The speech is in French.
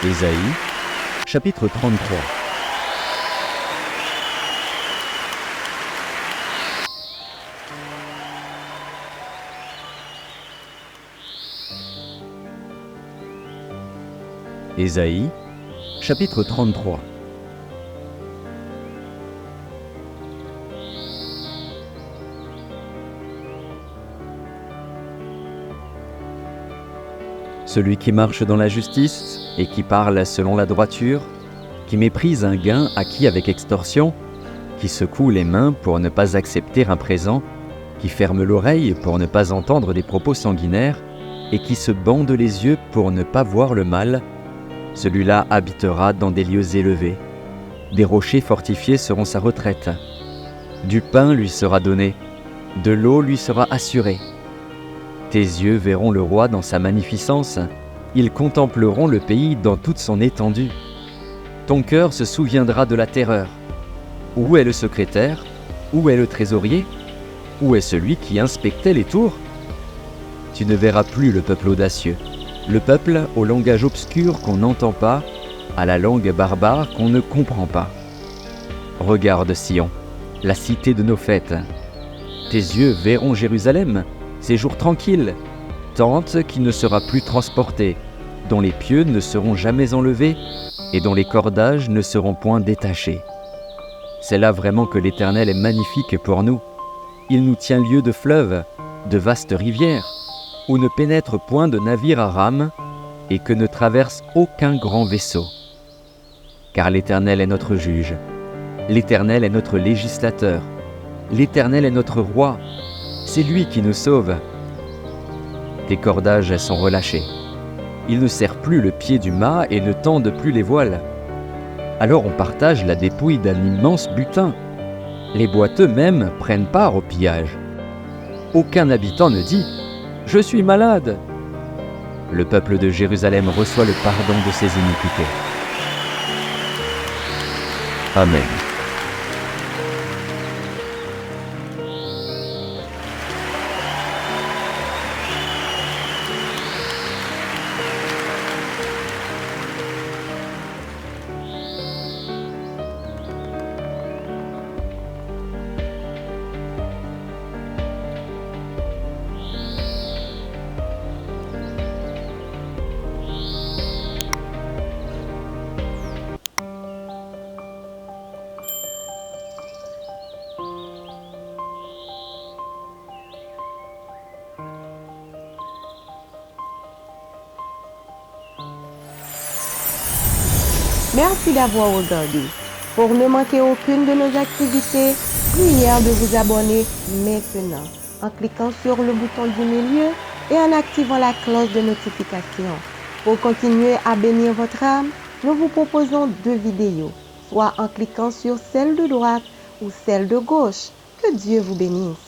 Ésaïe, chapitre 33. Ésaïe, chapitre 33. Celui qui marche dans la justice et qui parle selon la droiture, qui méprise un gain acquis avec extorsion, qui secoue les mains pour ne pas accepter un présent, qui ferme l'oreille pour ne pas entendre des propos sanguinaires, et qui se bande les yeux pour ne pas voir le mal, celui-là habitera dans des lieux élevés. Des rochers fortifiés seront sa retraite. Du pain lui sera donné, de l'eau lui sera assurée. Tes yeux verront le roi dans sa magnificence, ils contempleront le pays dans toute son étendue. Ton cœur se souviendra de la terreur. Où est le secrétaire? Où est le trésorier? Où est celui qui inspectait les tours? Tu ne verras plus le peuple audacieux, le peuple au langage obscur qu'on n'entend pas, à la langue barbare qu'on ne comprend pas. Regarde Sion, la cité de nos fêtes. Tes yeux verront Jérusalem, séjour tranquille, tente qui ne sera plus transportée, dont les pieux ne seront jamais enlevés et dont les cordages ne seront point détachés. C'est là vraiment que l'Éternel est magnifique pour nous. Il nous tient lieu de fleuves, de vastes rivières, où ne pénètre point de navire à rame et que ne traverse aucun grand vaisseau. Car l'Éternel est notre juge, l'Éternel est notre législateur, l'Éternel est notre roi, c'est lui qui nous sauve. Tes cordages sont relâchés. Ils ne serrent plus le pied du mât et ne tendent plus les voiles. Alors on partage la dépouille d'un immense butin. Les boiteux même prennent part au pillage. Aucun habitant ne dit « Je suis malade ». Le peuple de Jérusalem reçoit le pardon de ses iniquités. Amen. Merci d'avoir regardé. Pour ne manquer aucune de nos activités, prière de vous abonner maintenant en cliquant sur le bouton du milieu et en activant la cloche de notification. Pour continuer à bénir votre âme, nous vous proposons 2 vidéos, soit en cliquant sur celle de droite ou celle de gauche. Que Dieu vous bénisse.